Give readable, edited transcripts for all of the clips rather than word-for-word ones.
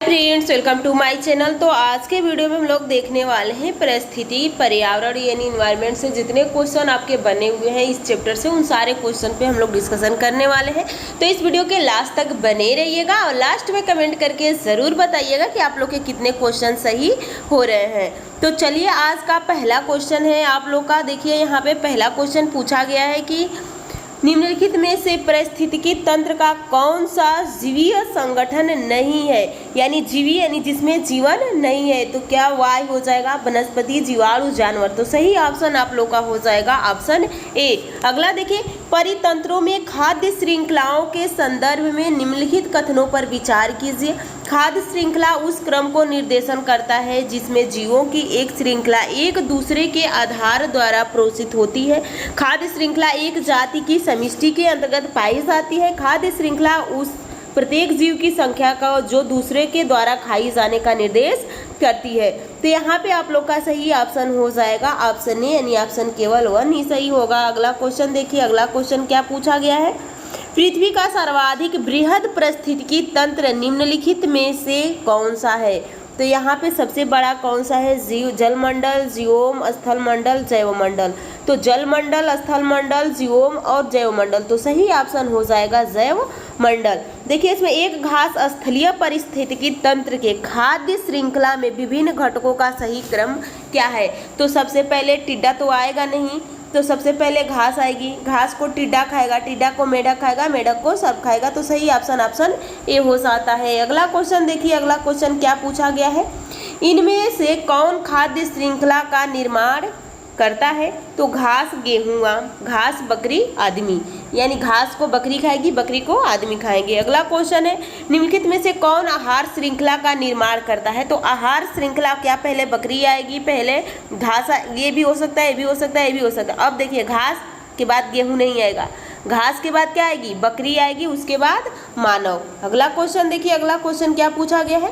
Friends, welcome to my channel. तो आज के वीडियो में हम लोग देखने वाले हैं परिस्थिति पर्यावरण यानी इन्वायरमेंट से जितने क्वेश्चन आपके बने हुए हैं इस चैप्टर से, उन सारे क्वेश्चन पे हम लोग डिस्कशन करने वाले हैं। तो इस वीडियो के लास्ट तक बने रहिएगा और लास्ट में कमेंट करके ज़रूर बताइएगा कि आप लोग के कितने क्वेश्चन सही हो रहे हैं। तो चलिए, आज का पहला क्वेश्चन है आप लोग का। देखिए, यहाँ पे पहला क्वेश्चन पूछा गया है कि निम्नलिखित में से पारिस्थितिकी तंत्र का कौन सा जीवीय संगठन नहीं है, यानी जीवी यानी जिसमें जीवन नहीं है। तो क्या वाई हो जाएगा? वनस्पति, जीवाणु, जानवर। तो सही ऑप्शन आप लोग का हो जाएगा ऑप्शन ए। अगला देखिए, परितंत्रों में खाद्य श्रृंखलाओं के संदर्भ में निम्नलिखित कथनों पर विचार कीजिए। खाद्य श्रृंखला उस क्रम को निर्देशन करता है जिसमें जीवों की एक श्रृंखला एक दूसरे के आधार द्वारा पोषित होती है। खाद्य श्रृंखला एक जाति की समष्टि के अंतर्गत पाई जाती है। खाद्य श्रृंखला उस प्रत्येक जीव की संख्या का जो दूसरे के द्वारा खाई जाने का निर्देश करती है। तो यहाँ पे आप लोग का सही ऑप्शन हो जाएगा ऑप्शन ए, यानी ऑप्शन केवल 1 ही सही होगा। अगला क्वेश्चन देखिए, अगला क्वेश्चन क्या पूछा गया है। पृथ्वी का सर्वाधिक बृहद पारिस्थितिकी तंत्र निम्नलिखित में से कौन सा है? तो यहाँ पे सबसे बड़ा कौन सा है? जीव जलमंडल, जीवोम, स्थलमंडल, जैवमंडल। तो जलमंडल, स्थलमंडल, जीवोम और जैवमंडल। तो सही ऑप्शन हो जाएगा जैवमंडल। देखिए, इसमें एक घास स्थलीय पारिस्थितिकी तंत्र के खाद्य श्रृंखला में विभिन्न घटकों का सही क्रम क्या है? तो सबसे पहले टिड्डा तो आएगा नहीं, तो सबसे पहले घास आएगी। घास को टिड्डा खाएगा, टिड्डा को मेढक खाएगा, मेढक को सर्प खाएगा। तो सही ऑप्शन ऑप्शन ए हो जाता है। अगला क्वेश्चन देखिए, अगला क्वेश्चन क्या पूछा गया है। इनमें से कौन खाद्य श्रृंखला का निर्माण करता है? तो घास गेहूँ, घास बकरी आदमी, यानी घास को बकरी खाएगी, बकरी को आदमी खाएंगे। अगला क्वेश्चन है, निम्नलिखित में से कौन आहार श्रृंखला का निर्माण करता है? तो आहार श्रृंखला क्या पहले बकरी आएगी, पहले घास, ये भी हो सकता है, ये भी हो सकता है, ये भी हो सकता है। अब देखिए, घास के बाद गेहूं नहीं आएगा, घास के बाद क्या आएगी? बकरी आएगी, उसके बाद मानव। अगला क्वेश्चन देखिए, अगला क्वेश्चन क्या पूछा गया है।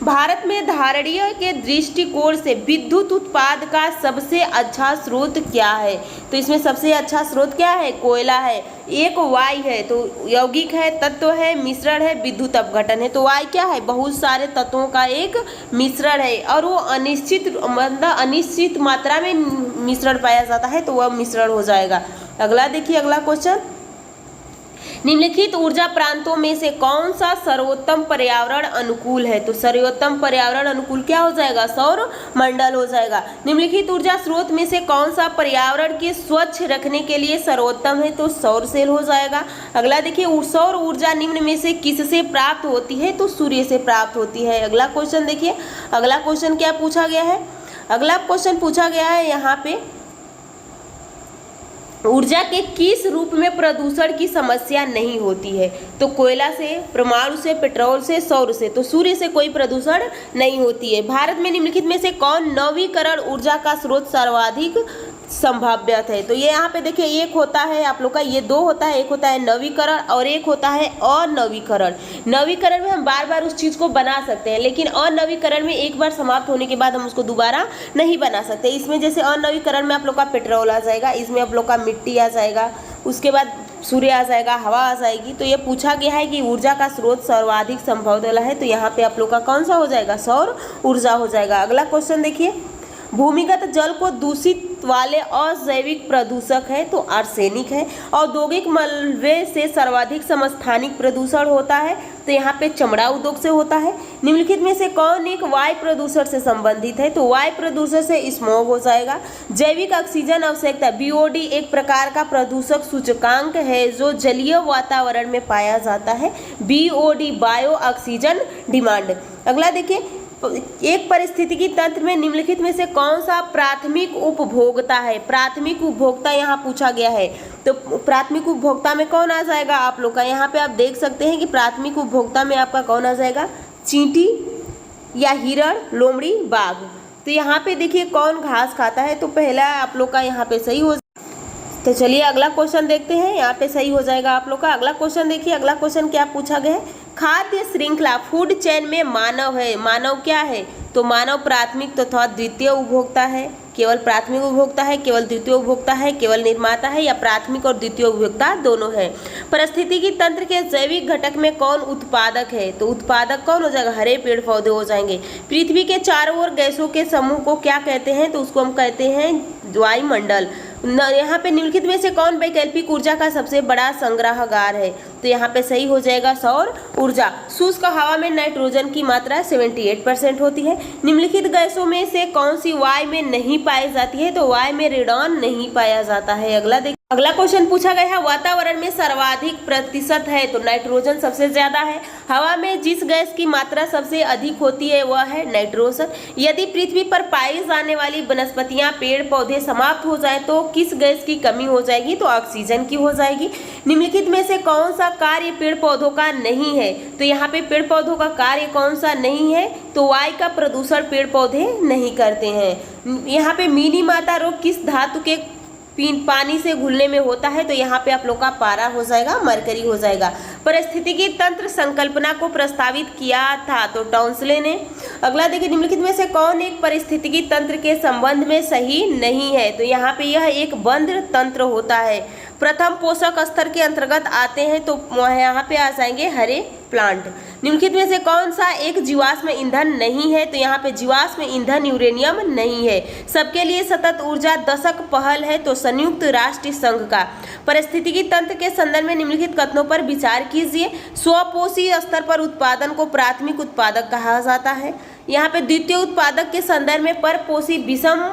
भारत में धारणीय के दृष्टिकोण से विद्युत उत्पाद का सबसे अच्छा स्रोत क्या है? तो इसमें सबसे अच्छा स्रोत क्या है? कोयला है। एक वाई है, तो यौगिक है, तत्व है, मिश्रण है, विद्युत अपघटन है। तो वाई क्या है? बहुत सारे तत्वों का एक मिश्रण है और वो अनिश्चित मात्रा में मिश्रण पाया जाता है, तो वह मिश्रण हो जाएगा। अगला देखिए, अगला क्वेश्चन, निम्नलिखित ऊर्जा प्रांतों में से कौन सा सर्वोत्तम पर्यावरण अनुकूल है? तो सर्वोत्तम पर्यावरण अनुकूल क्या हो जाएगा? सौर मंडल हो जाएगा। निम्नलिखित ऊर्जा स्रोत में से कौन सा पर्यावरण के स्वच्छ रखने के लिए सर्वोत्तम है? तो सौर सेल हो जाएगा। अगला देखिए, सौर ऊर्जा निम्न में से किससे प्राप्त होती है? तो सूर्य से प्राप्त होती है। अगला क्वेश्चन देखिए, अगला क्वेश्चन क्या पूछा गया है। अगला क्वेश्चन पूछा गया है यहाँ पे, ऊर्जा के किस रूप में प्रदूषण की समस्या नहीं होती है? तो कोयला से, परमाणु से, पेट्रोल से, सौर से। तो सूर्य से कोई प्रदूषण नहीं होती है। भारत में निम्नलिखित में से कौन नवीकरण ऊर्जा का स्रोत सर्वाधिक संभाव्यत है? तो ये यहाँ पे देखिए, एक होता है आप लोग का, ये दो होता है, एक होता है नवीकरण और एक होता है अनवीकरण। नवीकरण में हम बार बार उस चीज़ को बना सकते हैं, लेकिन अनवीकरण में एक बार समाप्त होने के बाद हम उसको दोबारा नहीं बना सकते। इसमें जैसे अनवीकरण में आप लोग का पेट्रोल आ जाएगा, इसमें आप लोग का मिट्टी आ जाएगा, उसके बाद सूर्य आ जाएगा, हवा आ जाएगी। तो ये पूछा गया है कि ऊर्जा का स्रोत सर्वाधिक संभव वाला है, तो यहाँ पे आप लोग का कौन सा हो जाएगा? सौर ऊर्जा हो जाएगा। अगला क्वेश्चन देखिए, भूमिगत जल को दूषित वाले अजैविक प्रदूषक है, तो आर्सेनिक है। औद्योगिक मलबे से सर्वाधिक समस्थानिक प्रदूषण होता है, तो यहाँ पे चमड़ा उद्योग से होता है। निम्नलिखित में से कौन एक वायु प्रदूषण से संबंधित है? तो वायु प्रदूषण से स्मॉग हो जाएगा। जैविक ऑक्सीजन आवश्यकता, बीओडी एक प्रकार का प्रदूषक सूचकांक है जो जलीय वातावरण में पाया जाता है। BOD bio oxygen demand. अगला देखिए, एक पारिस्थितिकी तंत्र में निम्नलिखित में से कौन सा प्राथमिक उपभोक्ता है? प्राथमिक उपभोक्ता यहाँ पूछा गया है, तो प्राथमिक उपभोक्ता में कौन आ जाएगा आप लोग का? यहाँ पे आप देख सकते हैं कि प्राथमिक उपभोक्ता में आपका कौन आ जाएगा? चींटी या हिरण, लोमड़ी, बाघ। तो यहाँ पे देखिए कौन घास खाता है, तो पहला आप लोग का यहाँ पे सही हो। तो चलिए अगला क्वेश्चन देखते हैं, यहाँ पे सही हो जाएगा आप लोग का। अगला क्वेश्चन देखिए, अगला क्वेश्चन क्या पूछा गया है। खाद्य श्रृंखला फूड चेन में मानव है। मानव क्या है? तो मानव प्राथमिक तथा द्वितीय उपभोक्ता है। केवल प्राथमिक उपभोक्ता है, केवल द्वितीय उपभोक्ता है, केवल निर्माता है या प्राथमिक और द्वितीय उपभोक्ता दोनों है। पारिस्थितिकी तंत्र के जैविक घटक में कौन उत्पादक है, तो उत्पादक कौन हो जाएगा, हरे पेड़ पौधे हो जाएंगे। पृथ्वी के चारों ओर गैसों के समूह को क्या कहते हैं, तो उसको हम कहते हैं वायुमंडल। यहाँ पे निम्नलिखित में से कौन वैकल्पिक ऊर्जा का सबसे बड़ा संग्रहगार है, तो यहाँ पे सही हो जाएगा सौर ऊर्जा। शुष्क हवा में नाइट्रोजन की मात्रा 78% होती है। निम्नलिखित गैसों में से कौन सी वायु में नहीं पाई जाती है, तो वायु में रेडॉन नहीं पाया जाता है। अगला क्वेश्चन पूछा गया है, वातावरण में सर्वाधिक प्रतिशत है, तो नाइट्रोजन सबसे ज्यादा है। हवा में जिस गैस की मात्रा सबसे अधिक होती है वह है नाइट्रोजन। यदि पृथ्वी पर पाई जाने वाली वनस्पतियां, पेड़ पौधे समाप्त हो जाए तो किस गैस की कमी हो जाएगी, तो ऑक्सीजन की हो जाएगी। निम्नलिखित में से कौन सा कार्य पेड़ पौधों का नहीं है, तो यहाँ पे पेड़ पौधों का कार्य कौन सा नहीं है, तो वायु का प्रदूषण पेड़ पौधे नहीं करते हैं। यहाँ पे मीनी माता रोग किस धातु के पानी से घुलने में होता है, तो यहाँ पे आप लोग का पारा हो जाएगा, मरकरी हो जाएगा। पारिस्थितिकी तंत्र संकल्पना को प्रस्तावित किया था, तो टॉन्सले ने। अगला देखिए, निम्नलिखित में से कौन एक पारिस्थितिकी तंत्र के संबंध में सही नहीं है, तो यहाँ पे यह एक बंद तंत्र होता है। प्रथम पोषक स्तर के अंतर्गत आते हैं, तो यहाँ पे आ जाएंगे हरे प्लांट। निम्नलिखित में से कौन सा एक जीवाश्म ईंधन नहीं है, तो यहाँ पे जीवाश्म ईंधन यूरेनियम नहीं है। सबके लिए सतत ऊर्जा दशक पहल है, तो संयुक्त राष्ट्र संघ का। पारिस्थितिकी तंत्र के संदर्भ में निम्नलिखित कथनों पर विचार कीजिए। स्वपोषी स्तर पर उत्पादन को प्राथमिक उत्पादक कहा जाता है। यहाँ पे द्वितीय उत्पादक के संदर्भ में परपोषी विषम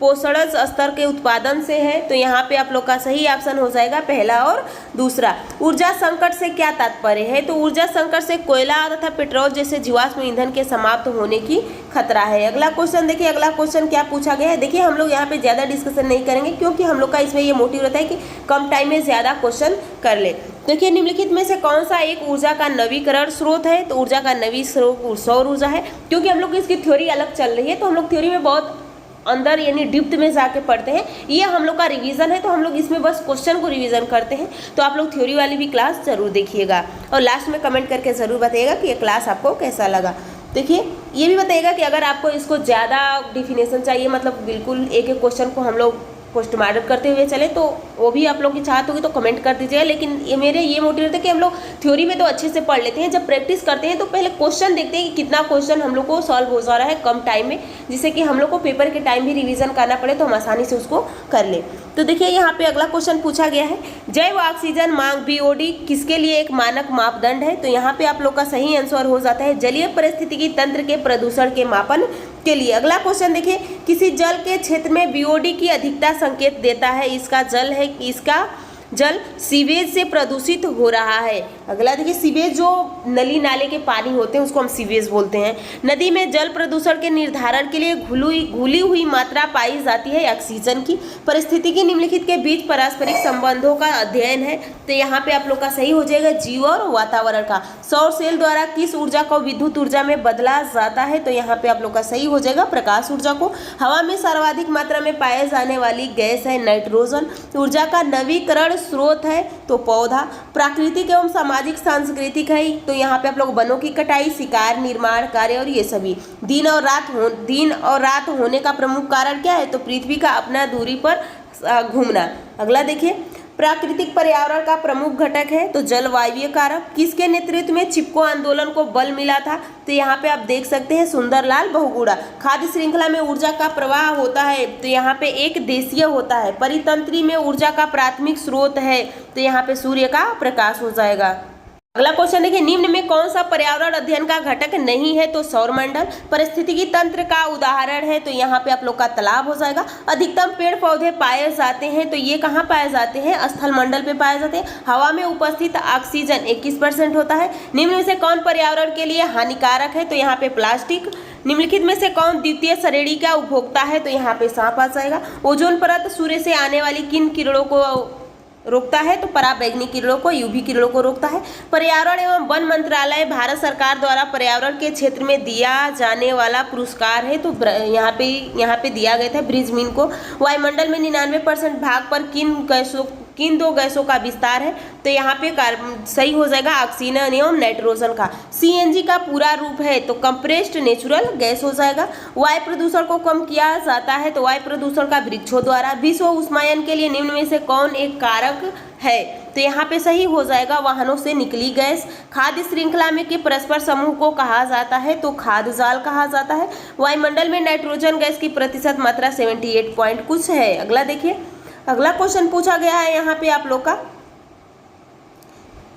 पोषण स्तर के उत्पादन से है, तो यहाँ पे आप लोग का सही ऑप्शन हो जाएगा पहला और दूसरा। ऊर्जा संकट से क्या तात्पर्य है, तो ऊर्जा संकट से कोयला तथा पेट्रोल जैसे जीवाश्म ईंधन के समाप्त होने की खतरा है। अगला क्वेश्चन देखिए, अगला क्वेश्चन क्या पूछा गया है। देखिए, हम लोग यहाँ पे ज्यादा डिस्कशन नहीं करेंगे क्योंकि हम लोग का इसमें ये मोटिव रहता है कि कम टाइम में ज्यादा क्वेश्चन कर ले। देखिए, निम्नलिखित में से कौन सा एक ऊर्जा का नवीकरण स्रोत है, तो ऊर्जा का नवी स्रोत सौर ऊर्जा है। क्योंकि हम लोग इसकी थ्योरी अलग चल रही है, तो हम लोग थ्योरी में बहुत अंदर यानी डिप्थ में जाके पढ़ते हैं। ये हम लोग का रिवीजन है, तो हम लोग इसमें बस क्वेश्चन को रिवीजन करते हैं। तो आप लोग थ्योरी वाली भी क्लास जरूर देखिएगा और लास्ट में कमेंट करके ज़रूर बताइएगा कि ये क्लास आपको कैसा लगा। देखिए, ये भी बताइएगा कि अगर आपको इसको ज़्यादा डिफिनेशन चाहिए, मतलब बिल्कुल एक एक क्वेश्चन को हम लोग पोस्टमार्टम करते हुए चले, तो वो भी आप लोग की चाहत होगी तो कमेंट कर दीजिएगा। लेकिन ये मेरे ये मोटिव रहता है कि हम लोग थ्योरी में तो अच्छे से पढ़ लेते हैं, जब प्रैक्टिस करते हैं तो पहले क्वेश्चन देखते हैं कि कितना क्वेश्चन हम लोग को सॉल्व हो जा रहा है कम टाइम में, जिससे कि हम लोग को पेपर के टाइम भी रिवीजन करना पड़े तो हम आसानी से उसको कर ले। तो देखिए, यहाँ पे अगला क्वेश्चन पूछा गया है, जैव ऑक्सीजन मांग BOD किसके लिए एक मानक मापदंड है, तो यहाँ पे आप लोग का सही आंसर हो जाता है जलीय पारिस्थितिकी तंत्र के प्रदूषण के मापन के लिए। अगला क्वेश्चन देखिए, किसी जल के क्षेत्र में BOD की अधिकता संकेत देता है, इसका जल है, इसका जल सीवेज से प्रदूषित हो रहा है। अगला देखिए, सीवेज जो नली नाले के पानी होते हैं उसको हम सीवेज बोलते हैं। नदी में जल प्रदूषण के निर्धारण के लिए घुली हुई मात्रा पाई जाती है ऑक्सीजन की। पारिस्थितिकी निम्नलिखित के बीच पारस्परिक संबंधों का अध्ययन है, तो यहाँ पे आप लोग का सही हो जाएगा जीव और वातावरण का। सौर सेल द्वारा किस ऊर्जा को विद्युत ऊर्जा में बदला जाता है, तो यहाँ पे आप लोग का सही हो जाएगा प्रकाश ऊर्जा को। हवा में सर्वाधिक मात्रा में पाए जाने वाली गैस है नाइट्रोजन। ऊर्जा का नवीकरण स्रोत है तो पौधा। प्राकृतिक एवं सामाजिक सांस्कृतिक है, तो यहाँ पे आप लोग वनों की कटाई, शिकार, निर्माण कार्य और ये सभी। दिन और रात होने का प्रमुख कारण क्या है, तो पृथ्वी का अपना दूरी पर घूमना। अगला देखिए, प्राकृतिक पर्यावरण का प्रमुख घटक है तो जलवायु कारक। किसके नेतृत्व में चिपको आंदोलन को बल मिला था, तो यहाँ पे आप देख सकते हैं सुंदरलाल बहुगुणा। खाद्य श्रृंखला में ऊर्जा का प्रवाह होता है, तो यहाँ पे एक देशीय होता है। परितंत्री में ऊर्जा का प्राथमिक स्रोत है, तो यहाँ पे सूर्य का प्रकाश हो जाएगा। अगला क्वेश्चन देखिए, निम्न में कौन सा पर्यावरण अध्ययन का घटक नहीं है, तो सौरमंडल। पारिस्थितिकी तंत्र का उदाहरण है, तो यहाँ पे आप लोग का तालाब हो जाएगा। अधिकतम पेड़ पौधे पाए जाते हैं, तो ये कहाँ पाए जाते हैं, स्थल मंडल पे पाए जाते हैं। हवा में उपस्थित ऑक्सीजन 21% होता है। निम्न में से कौन पर्यावरण के लिए हानिकारक है, तो यहाँ पे प्लास्टिक। निम्नलिखित में से कौन द्वितीय श्रेणी का उपभोक्ता है, तो यहाँ पे सांप आ जाएगा। ओजोन परत सूर्य से आने वाली किन किरणों को रोकता है, तो पराबैंगनी किरणों को, UV किरणों को रोकता है। पर्यावरण एवं वन मंत्रालय भारत सरकार द्वारा पर्यावरण के क्षेत्र में दिया जाने वाला पुरस्कार है, तो यहाँ पे दिया गया था ब्रिजमीन को। वायुमंडल में 99% भाग पर किन गैसों किन दो गैसों का विस्तार है? तो यहाँ पे सही हो जाएगा ऑक्सीजन एवं नाइट्रोजन का। सीएनजी का पूरा रूप है तो कंप्रेस्ड नेचुरल गैस हो जाएगा। वायु प्रदूषण को कम किया जाता है तो वायु प्रदूषण का वृक्षों द्वारा। विश्व उष्मायन के लिए निम्न में से कौन एक कारक है? तो यहाँ पे सही हो जाएगा वाहनों से निकली गैस। खाद्य श्रृंखला में के परस्पर समूह को कहा जाता है तो खाद्य जाल कहा जाता है। वायुमंडल में नाइट्रोजन गैस की प्रतिशत मात्रा 78 पॉइंट कुछ है। अगला देखिए, अगला क्वेश्चन पूछा गया है यहाँ पे आप लोग का।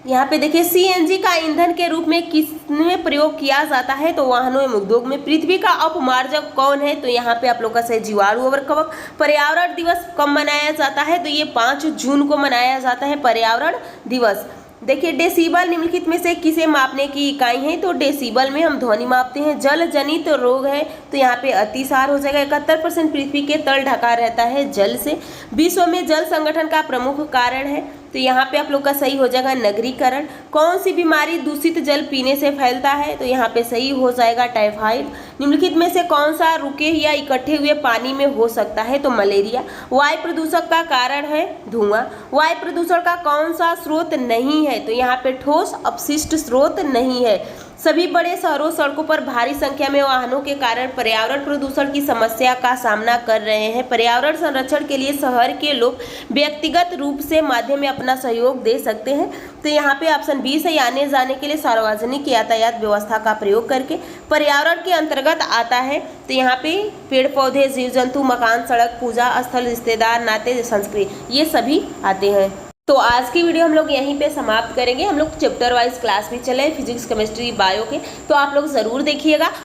यहाँ पे देखिए सीएनजी का ईंधन के रूप में किसमें प्रयोग किया जाता है? तो वाहनों एवं उद्योग में। पृथ्वी का अपमार्जक कौन है? तो यहाँ पे आप लोग का सही जीवाणु और कवक। पर्यावरण दिवस कब मनाया जाता है? तो ये 5 जून को मनाया जाता है पर्यावरण दिवस। देखिए डेसिबल निम्नलिखित में से किसे मापने की इकाई है? तो डेसिबल में हम ध्वनि मापते हैं। जल जनित रोग है तो यहाँ पे अतिसार हो जाएगा। 71% पृथ्वी के तल ढका रहता है जल से। विश्व में जल संगठन का प्रमुख कारण है तो यहाँ पे आप लोग का सही हो जाएगा नगरीकरण। कौन सी बीमारी दूषित जल पीने से फैलता है? तो यहाँ पे सही हो जाएगा टाइफाइड। निम्नलिखित में से कौन सा रुके या इकट्ठे हुए पानी में हो सकता है? तो मलेरिया। वायु प्रदूषक का कारण है धुआं। वायु प्रदूषण का कौन सा स्रोत नहीं है? तो यहाँ पे ठोस अपशिष्ट स्रोत नहीं है। सभी बड़े शहरों सड़कों पर भारी संख्या में वाहनों के कारण पर्यावरण प्रदूषण की समस्या का सामना कर रहे हैं। पर्यावरण संरक्षण के लिए शहर के लोग व्यक्तिगत रूप से माध्यम में अपना सहयोग दे सकते हैं। तो यहाँ पे ऑप्शन बी से आने जाने के लिए सार्वजनिक यातायात व्यवस्था का प्रयोग करके। पर्यावरण के अंतर्गत आता है तो यहाँ पे पेड़ पौधे, जीव जंतु, मकान, सड़क, पूजा स्थल, रिश्तेदार, नाते, संस्कृति, ये सभी आते हैं। तो आज की वीडियो हम लोग यहीं पे समाप्त करेंगे। हम लोग चैप्टर वाइज क्लास भी चले फिजिक्स, केमिस्ट्री, बायो के, तो आप लोग ज़रूर देखिएगा।